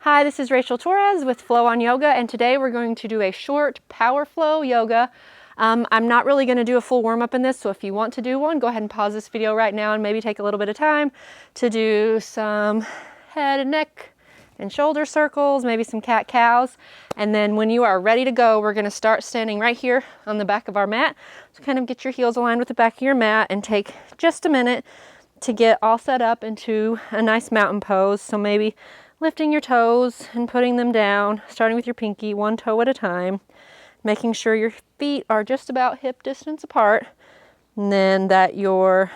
Hi, this is Rachel Torres with Flow on Yoga, and today we're going to do a short power flow yoga. I'm not really going to do a full warm-up in this, so if you want to do one, go ahead and pause this video right now and maybe take a little bit of time to do some head and neck and shoulder circles, maybe some cat-cows. And then when you are ready to go, we're going to start standing right here on the back of our mat. So kind of get your heels aligned with the back of your mat and take just a minute to get all set up into a nice mountain pose. So maybe lifting your toes and putting them down, starting with your pinky, one toe at a time, making sure your feet are just about hip distance apart, and then that your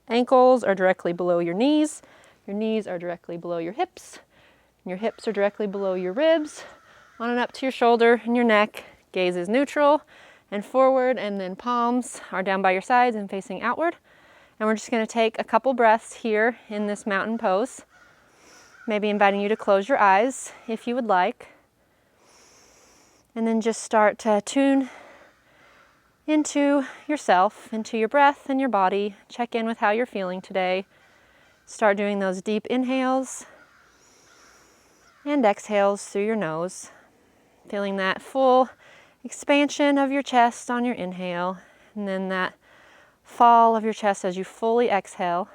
ankles are directly below your knees are directly below your hips are directly below your ribs, on and up to your shoulder and your neck. Gaze is neutral and forward, and then palms are down by your sides and facing outward. And we're just going to take a couple breaths here in this mountain pose. Maybe inviting you to close your eyes if you would like. And then just start to tune into yourself, into your breath and your body. Check in with how you're feeling today. Start doing those deep inhales and exhales through your nose. Feeling that full expansion of your chest on your inhale, and then that fall of your chest as you fully exhale.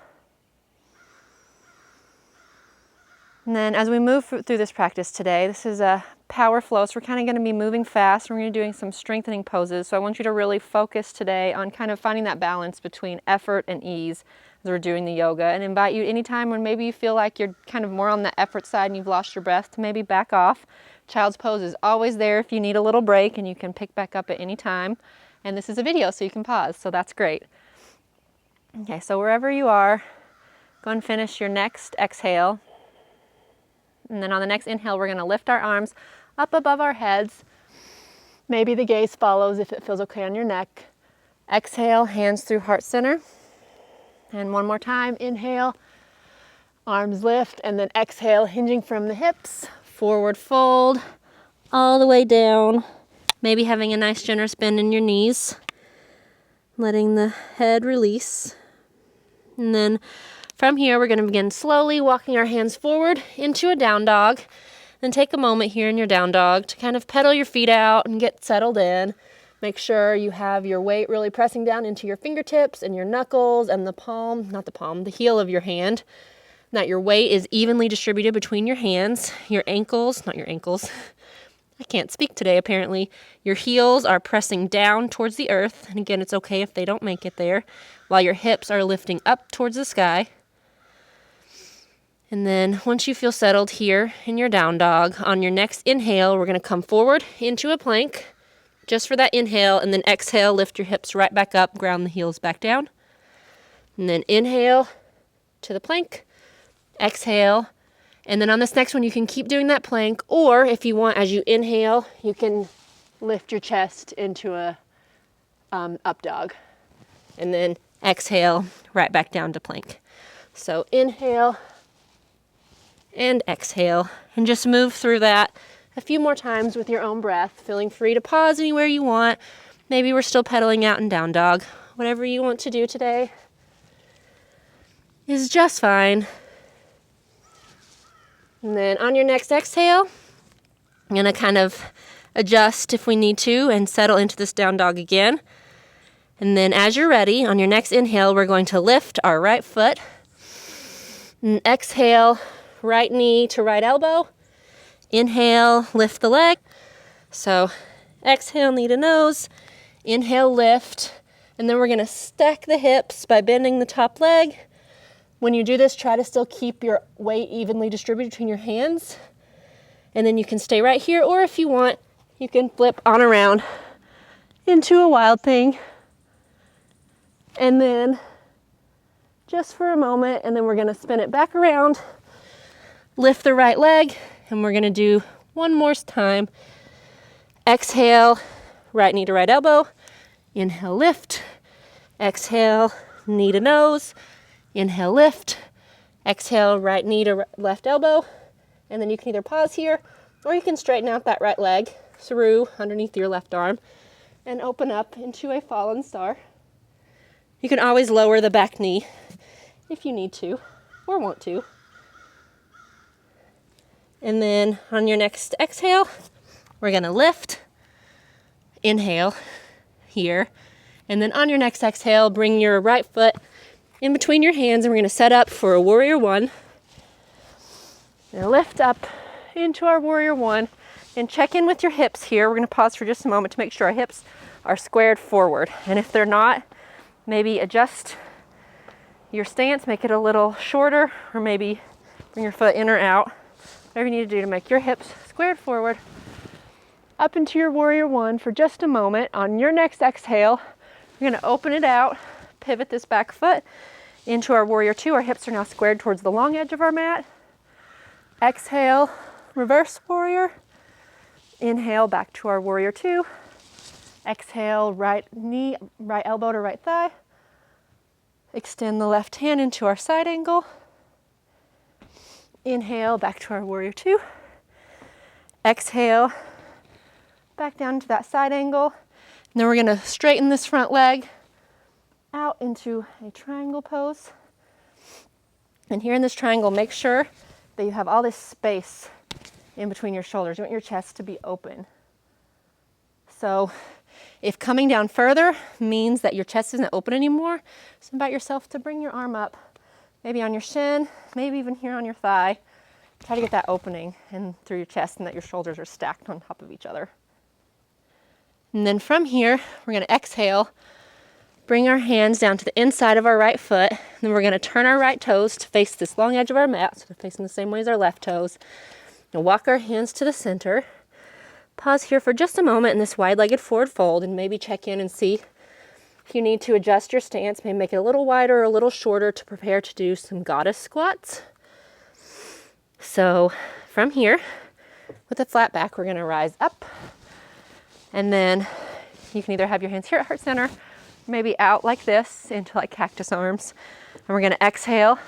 And then as we move through this practice today, this is a power flow, so we're kind of going to be moving fast. We're going to be doing some strengthening poses. So I want you to really focus today on kind of finding that balance between effort and ease as we're doing the yoga, and invite you anytime when maybe you feel like you're kind of more on the effort side and you've lost your breath to maybe back off. Child's pose is always there if you need a little break, and you can pick back up at any time. And this is a video, so you can pause, so that's great. Okay, so wherever you are, go and finish your next exhale. And then on the next inhale, we're going to lift our arms up above our heads. Maybe the gaze follows if it feels okay on your neck. Exhale, hands through heart center. And one more time, inhale, arms lift, and then exhale, hinging from the hips, forward fold, all the way down. Maybe having a nice generous bend in your knees, letting the head release. And then from here, we're going to begin slowly walking our hands forward into a down dog. Then take a moment here in your down dog to kind of pedal your feet out and get settled in. Make sure you have your weight really pressing down into your fingertips and your knuckles and the heel of your hand. That your weight is evenly distributed between your hands, your ankles, I can't speak today apparently. Your heels are pressing down towards the earth. And again, it's okay if they don't make it there. While your hips are lifting up towards the sky. And then once you feel settled here in your down dog, on your next inhale, we're going to come forward into a plank just for that inhale, and then exhale, lift your hips right back up, ground the heels back down. And then inhale to the plank, exhale, and then on this next one, you can keep doing that plank, or if you want, as you inhale, you can lift your chest into a up dog, and then exhale, right back down to plank. So inhale, and exhale, and just move through that a few more times with your own breath, feeling free to pause anywhere you want. Maybe we're still pedaling out in down dog. Whatever you want to do today is just fine. And then on your next exhale, I'm going to kind of adjust if we need to and settle into this down dog again. And then as you're ready, on your next inhale, we're going to lift our right foot and exhale, right knee to right elbow. Inhale, lift the leg. So exhale, knee to nose. Inhale, lift. And then we're going to stack the hips by bending the top leg. When you do this, try to still keep your weight evenly distributed between your hands. And then you can stay right here, or if you want, you can flip on around into a wild thing. And then just for a moment, and then we're going to spin it back around. Lift the right leg, and we're going to do one more time. Exhale, right knee to right elbow. Inhale, lift. Exhale, knee to nose. Inhale, lift. Exhale, right knee to left elbow. And then you can either pause here, or you can straighten out that right leg through underneath your left arm and open up into a fallen star. You can always lower the back knee if you need to or want to. And then on your next exhale, we're gonna lift, inhale here. And then on your next exhale, bring your right foot in between your hands and we're gonna set up for a warrior one. Now lift up into our warrior one and check in with your hips here. We're gonna pause for just a moment to make sure our hips are squared forward. And if they're not, maybe adjust your stance, make it a little shorter, or maybe bring your foot in or out. Whatever you need to do to make your hips squared forward. Up into your warrior one for just a moment. On your next exhale, we're gonna open it out, pivot this back foot into our warrior two. Our hips are now squared towards the long edge of our mat. Exhale, reverse warrior. Inhale, back to our warrior two. Exhale, right knee, right elbow to right thigh. Extend the left hand into our side angle. Inhale, back to our warrior two. Exhale, back down to that side angle. And then we're gonna straighten this front leg out into a triangle pose. And here in this triangle, make sure that you have all this space in between your shoulders. You want your chest to be open. So if coming down further means that your chest isn't open anymore, just invite yourself to bring your arm up, maybe on your shin, maybe even here on your thigh. Try to get that opening in through your chest and that your shoulders are stacked on top of each other. And then from here, we're gonna exhale, bring our hands down to the inside of our right foot. Then we're gonna turn our right toes to face this long edge of our mat, so they're facing the same way as our left toes. Now walk our hands to the center. Pause here for just a moment in this wide-legged forward fold and maybe check in and see if you need to adjust your stance, maybe make it a little wider or a little shorter to prepare to do some goddess squats. So from here, with a flat back, we're gonna rise up. And then you can either have your hands here at heart center, maybe out like this into like cactus arms. And we're gonna exhale,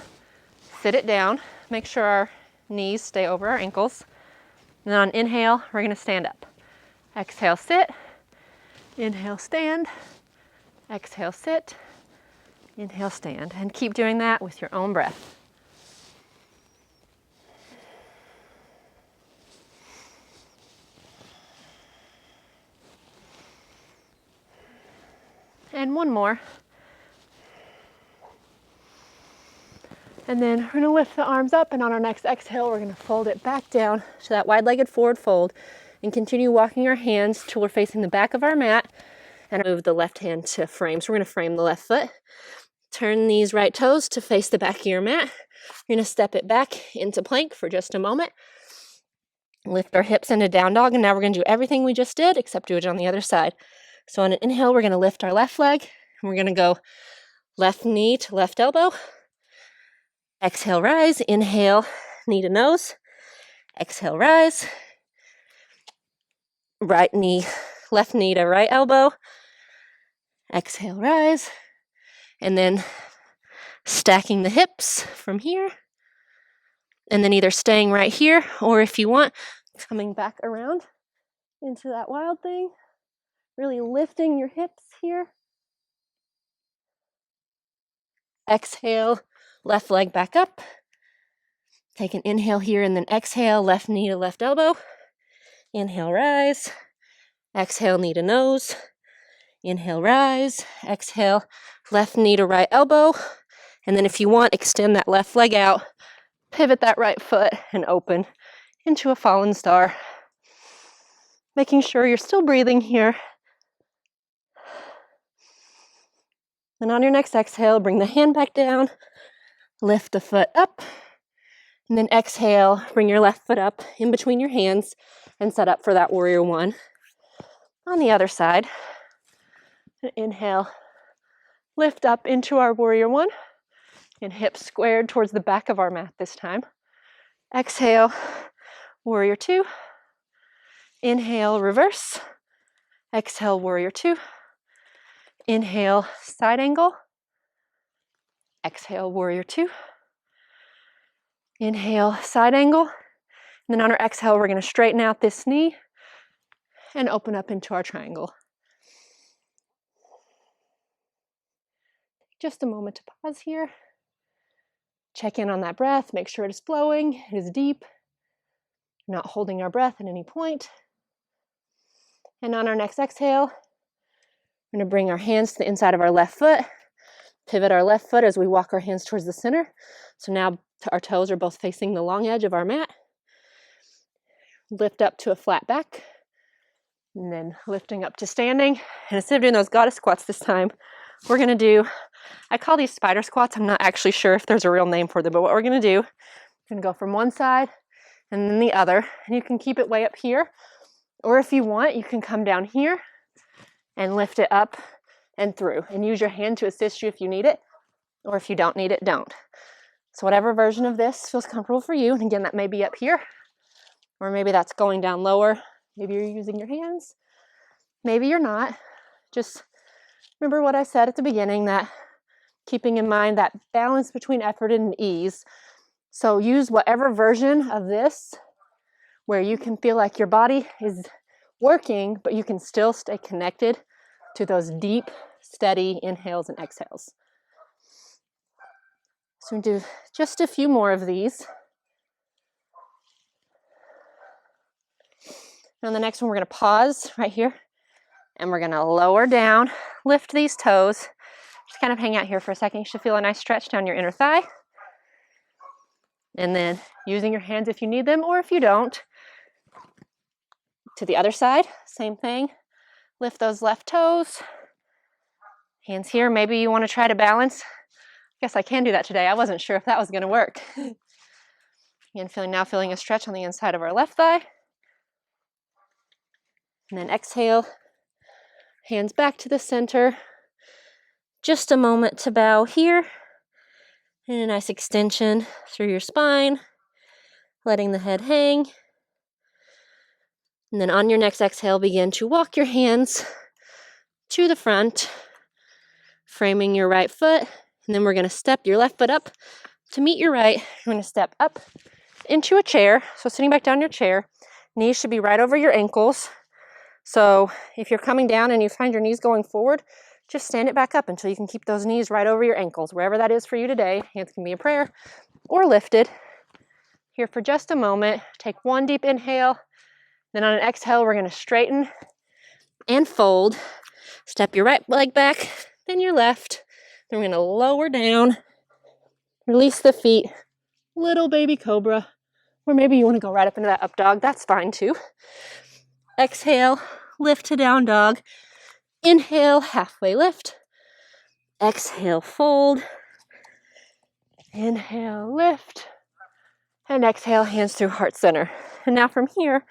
sit it down, make sure our knees stay over our ankles. And then on inhale, we're gonna stand up. Exhale, sit. Inhale, stand. Exhale, sit. Inhale, stand. And keep doing that with your own breath. And one more. And then we're gonna lift the arms up, and on our next exhale, we're gonna fold it back down to that wide-legged forward fold and continue walking our hands till we're facing the back of our mat and move the left hand to frame. So we're gonna frame the left foot. Turn these right toes to face the back of your mat. You're gonna step it back into plank for just a moment. Lift our hips into down dog, and now we're gonna do everything we just did, except do it on the other side. So on an inhale, we're gonna lift our left leg, and we're gonna go left knee to left elbow. Exhale, rise. Inhale, knee to nose. Exhale, rise. Right knee, left knee to right elbow. Exhale, rise. And then stacking the hips from here. And then either staying right here, or if you want, coming back around into that wild thing. Really lifting your hips here. Exhale, left leg back up. Take an inhale here and then exhale, left knee to left elbow. Inhale, rise. Exhale, knee to nose. Inhale, rise. Exhale, left knee to right elbow. And then if you want, extend that left leg out. Pivot that right foot and open into a fallen star. Making sure you're still breathing here. And on your next exhale, bring the hand back down. Lift the foot up. And then exhale, bring your left foot up in between your hands and set up for that warrior one. On the other side, inhale, lift up into our warrior one, and hips squared towards the back of our mat this time. Exhale, warrior two. Inhale, reverse. Exhale, warrior two. Inhale, side angle. Exhale, warrior two. Inhale, side angle. And then on our exhale, we're gonna straighten out this knee and open up into our triangle. Just a moment to pause here. Check in on that breath, make sure it is flowing, it is deep. not holding our breath at any point. And on our next exhale, we're going to bring our hands to the inside of our left foot, pivot our left foot as we walk our hands towards the center. So now our toes are both facing the long edge of our mat. Lift up to a flat back, and then lifting up to standing. And instead of doing those goddess squats this time, we're going to do, I call these spider squats. I'm not actually sure if there's a real name for them, but what we're going to do, we're going to go from one side and then the other. And you can keep it way up here, or if you want, you can come down here and lift it up and through, and use your hand to assist you if you need it, or if you don't need it, don't. So whatever version of this feels comfortable for you. And again, that may be up here, or maybe that's going down lower. Maybe you're using your hands. Maybe you're not. Just remember what I said at the beginning, that keeping in mind that balance between effort and ease. So use whatever version of this where you can feel like your body is working, but you can still stay connected to those deep, steady inhales and exhales. So we do just a few more of these. And on the next one, we're going to pause right here, and we're going to lower down, lift these toes. Just kind of hang out here for a second. You should feel a nice stretch down your inner thigh. And then using your hands if you need them, or if you don't, to the other side, same thing. Lift those left toes. Hands here. Maybe you want to try to balance. I guess I can do that today. I wasn't sure if that was going to work. Again, feeling a stretch on the inside of our left thigh. And then exhale, hands back to the center. Just a moment to bow here. And a nice extension through your spine, letting the head hang. And then on your next exhale, begin to walk your hands to the front, framing your right foot. And then we're going to step your left foot up to meet your right. You're going to step up into a chair. So sitting back down in your chair, knees should be right over your ankles. So if you're coming down and you find your knees going forward, just stand it back up until you can keep those knees right over your ankles, wherever that is for you today. Hands can be a prayer or lifted. Here for just a moment. Take one deep inhale. Then on an exhale, we're going to straighten and fold. Step your right leg back, then your left. Then we're going to lower down. Release the feet. Little baby cobra. Or maybe you want to go right up into that up dog. That's fine too. Exhale, lift to down dog. Inhale, halfway lift. Exhale, fold. Inhale, lift. And exhale, hands through heart center. And now from here,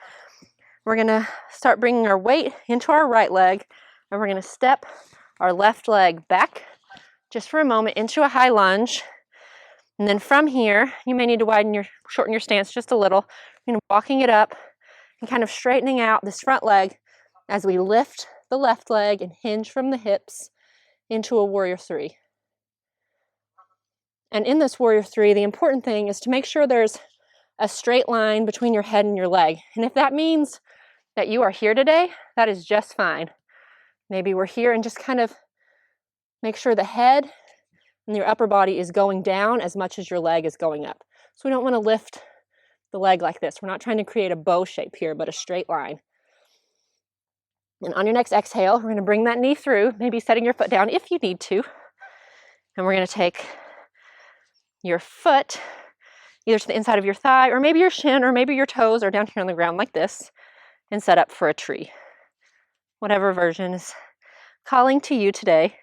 we're going to start bringing our weight into our right leg. And we're going to step our left leg back just for a moment into a high lunge. And then from here, you may need to shorten your stance just a little. Walking it up and kind of straightening out this front leg as we lift the left leg and hinge from the hips into a warrior three. And in this warrior three, the important thing is to make sure there's a straight line between your head and your leg. And if that means that you are here today, that is just fine. Maybe we're here and just kind of make sure the head and your upper body is going down as much as your leg is going up. So we don't want to lift the leg like this. We're not trying to create a bow shape here, but a straight line. And on your next exhale, we're going to bring that knee through, maybe setting your foot down if you need to. And we're going to take your foot either to the inside of your thigh, or maybe your shin, or maybe your toes are down here on the ground like this, and set up for a tree. Whatever version is calling to you today.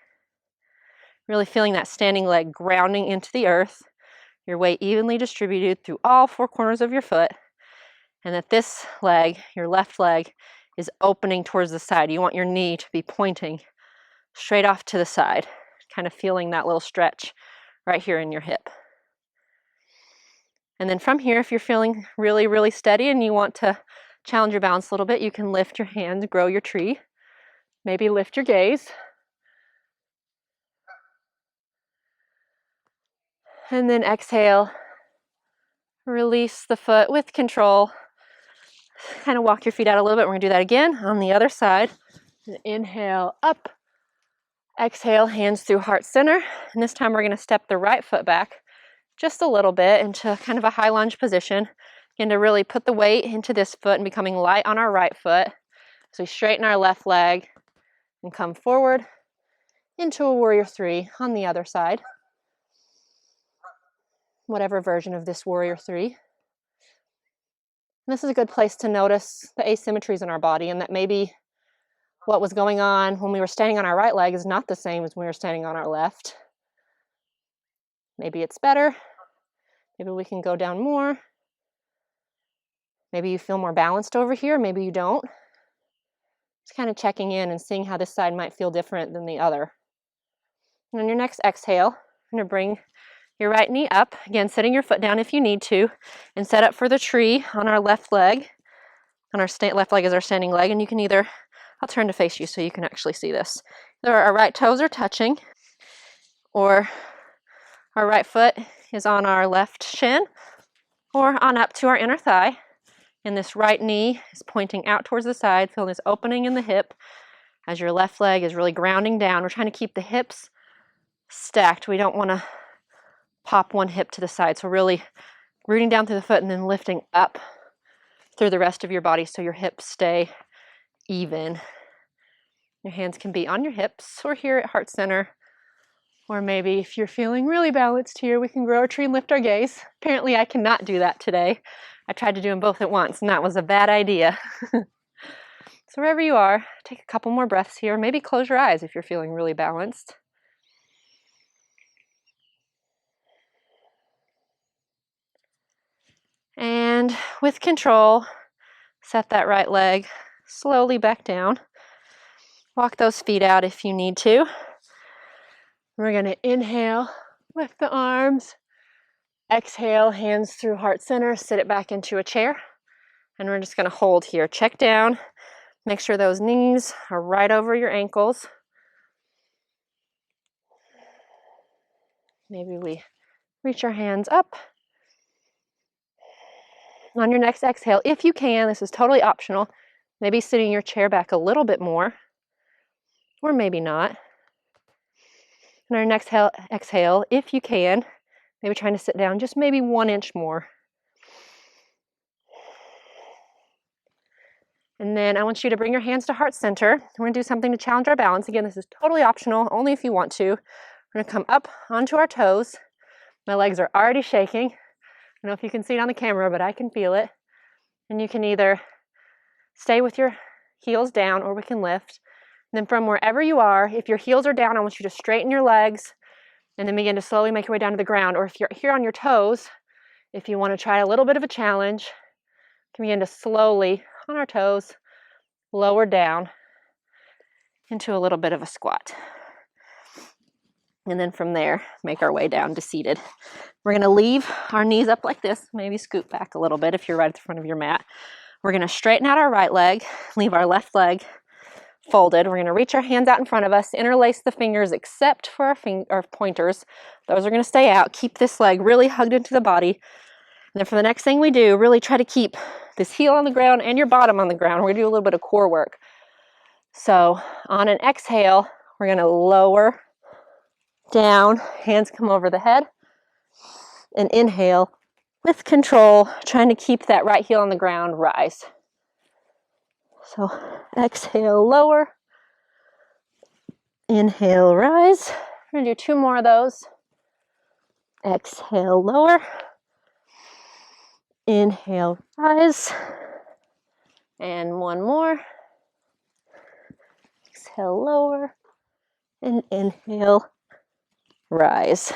Really feeling that standing leg grounding into the earth, your weight evenly distributed through all four corners of your foot, and that this leg, your left leg, is opening towards the side. You want your knee to be pointing straight off to the side, kind of feeling that little stretch right here in your hip. And then from here, if you're feeling really, really steady and you want to challenge your balance a little bit, you can lift your hand, grow your tree, maybe lift your gaze. And then exhale, release the foot with control. Kind of walk your feet out a little bit. We're going to do that again on the other side. Inhale, up. Exhale, hands through heart center. And this time we're going to step the right foot back just a little bit into kind of a high lunge position. Again, to really put the weight into this foot and becoming light on our right foot. So we straighten our left leg and come forward into a warrior three on the other side. Whatever version of this warrior three. And this is a good place to notice the asymmetries in our body, and that maybe what was going on when we were standing on our right leg is not the same as when we were standing on our left. Maybe it's better. Maybe we can go down more. Maybe you feel more balanced over here. Maybe you don't. Just kind of checking in and seeing how this side might feel different than the other. And on your next exhale, you're going to bring your right knee up. Again, setting your foot down if you need to, and set up for the tree on our left leg. On our left leg is our standing leg, and you can either, I'll turn to face you so you can actually see this. Either our right toes are touching, or our right foot is on our left shin, or on up to our inner thigh. And this right knee is pointing out towards the side. Feel this opening in the hip as your left leg is really grounding down. We're trying to keep the hips stacked. We don't want to pop one hip to the side. So really rooting down through the foot and then lifting up through the rest of your body so your hips stay even. Your hands can be on your hips or here at heart center. Or maybe if you're feeling really balanced here, we can grow our tree and lift our gaze. Apparently I cannot do that today. I tried to do them both at once, and that was a bad idea. So wherever you are, take a couple more breaths here. Maybe close your eyes if you're feeling really balanced. And with control, set that right leg slowly back down. Walk those feet out if you need to. We're going to inhale, lift the arms. Exhale, hands through heart center, sit it back into a chair. And we're just going to hold here. Check down. Make sure those knees are right over your ankles. Maybe we reach our hands up. On your next exhale, if you can, this is totally optional, maybe sitting your chair back a little bit more, or maybe not. On our next exhale, if you can, maybe trying to sit down just maybe 1 inch more. And then I want you to bring your hands to heart center. We're going to do something to challenge our balance. Again, this is totally optional, only if you want to. We're going to come up onto our toes. My legs are already shaking. I don't know if you can see it on the camera, but I can feel it. And you can either stay with your heels down, or we can lift. And then from wherever you are, if your heels are down, I want you to straighten your legs and then begin to slowly make your way down to the ground. Or if you're here on your toes, if you want to try a little bit of a challenge, you can begin to slowly, on our toes, lower down into a little bit of a squat. And then from there, make our way down to seated. We're going to leave our knees up like this, maybe scoot back a little bit if you're right at the front of your mat. We're going to straighten out our right leg, leave our left leg folded. We're going to reach our hands out in front of us, interlace the fingers except for our pointers. Those are going to stay out. Keep this leg really hugged into the body. And then for the next thing we do, really try to keep this heel on the ground and your bottom on the ground. We're going to do a little bit of core work. So on an exhale, we're going to lower down, hands come over the head, and inhale with control, trying to keep that right heel on the ground, rise. So exhale, lower, inhale, rise. We're going to do 2 more of those. Exhale, lower, inhale, rise, and 1 more. Exhale, lower, and inhale, rise.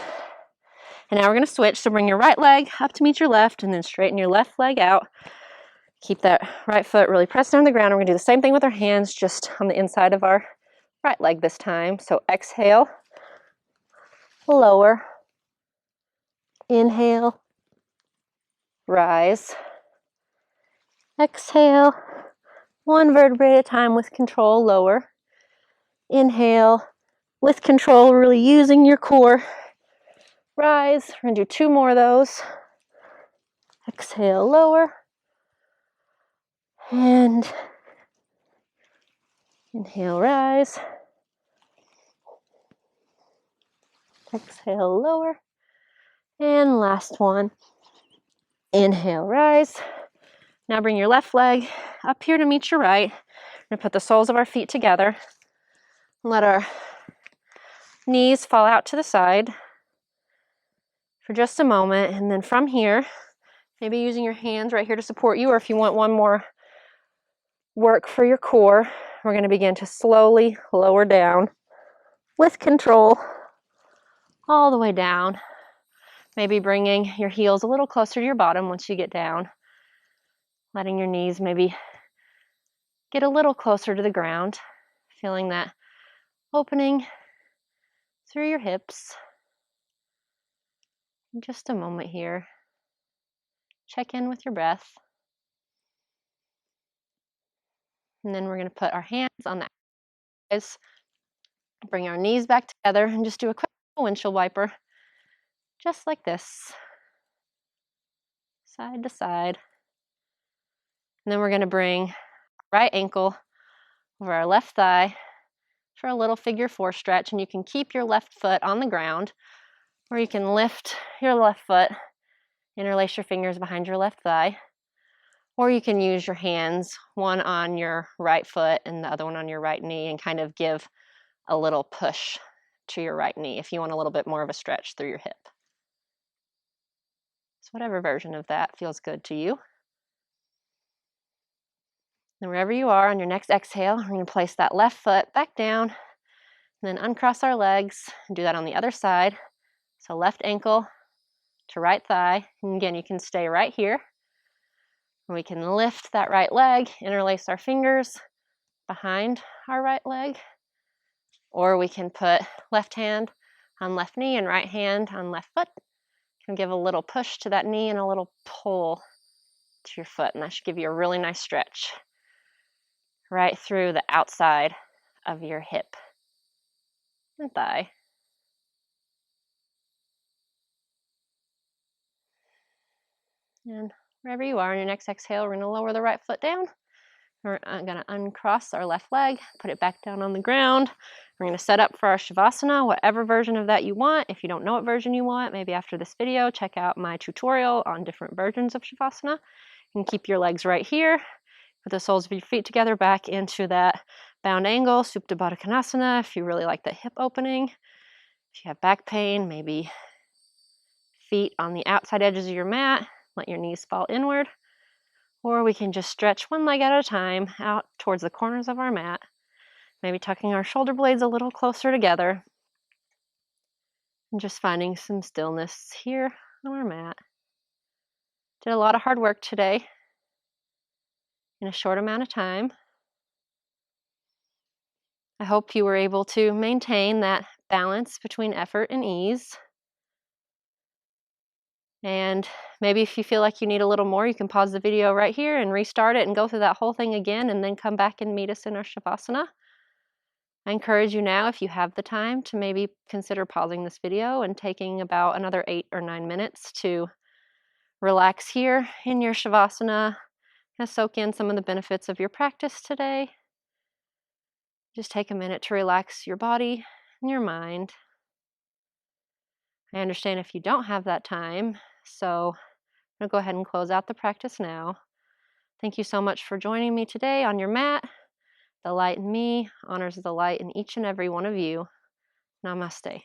And now we're going to switch. So bring your right leg up to meet your left, and then straighten your left leg out. Keep that right foot really pressed down on the ground. We're going to do the same thing with our hands, just on the inside of our right leg this time. So exhale, lower, inhale, rise. Exhale, 1 vertebrae at a time with control, lower. Inhale, with control, really using your core. Rise. We're going to do 2 more of those. Exhale, lower. And inhale, rise. Exhale, lower. And last one. Inhale, rise. Now bring your left leg up here to meet your right. We're gonna put the soles of our feet together. Let our knees fall out to the side for just a moment, and then from here, maybe using your hands right here to support you, or if you want one more work for your core, we're going to begin to slowly lower down with control all the way down. Maybe bringing your heels a little closer to your bottom once you get down, letting your knees maybe get a little closer to the ground, feeling that opening through your hips. In just a moment here, check in with your breath. And then we're going to put our hands on the eyes, bring our knees back together, and just do a quick windshield wiper, just like this, side to side. And then we're going to bring right ankle over our left thigh for a little figure 4 stretch, and you can keep your left foot on the ground, or you can lift your left foot, interlace your fingers behind your left thigh, or you can use your hands, one on your right foot and the other one on your right knee, and kind of give a little push to your right knee if you want a little bit more of a stretch through your hip. So whatever version of that feels good to you. And wherever you are on your next exhale, we're going to place that left foot back down and then uncross our legs and do that on the other side. So left ankle to right thigh. And again, you can stay right here. And we can lift that right leg, interlace our fingers behind our right leg, or we can put left hand on left knee and right hand on left foot. You can give a little push to that knee and a little pull to your foot, and that should give you a really nice stretch right through the outside of your hip and thigh. And wherever you are on your next exhale, we're going to lower the right foot down. We're going to uncross our left leg, put it back down on the ground. We're going to set up for our Shavasana, whatever version of that you want. If you don't know what version you want, maybe after this video, check out my tutorial on different versions of Shavasana. You can keep your legs right here. Put the soles of your feet together back into that bound angle, Supta Baddha Konasana, if you really like the hip opening. If you have back pain, maybe feet on the outside edges of your mat, let your knees fall inward. Or we can just stretch one leg at a time out towards the corners of our mat, maybe tucking our shoulder blades a little closer together, and just finding some stillness here on our mat. Did a lot of hard work today in a short amount of time. I hope you were able to maintain that balance between effort and ease. And maybe if you feel like you need a little more, you can pause the video right here and restart it and go through that whole thing again, and then come back and meet us in our Shavasana. I encourage you now, if you have the time, to maybe consider pausing this video and taking about another 8 or 9 minutes to relax here in your Shavasana and soak in some of the benefits of your practice today. Just take a minute to relax your body and your mind. I understand if you don't have that time, so I'm going to go ahead and close out the practice now. Thank you so much for joining me today on your mat. The light in me honors the light in each and every one of you. Namaste.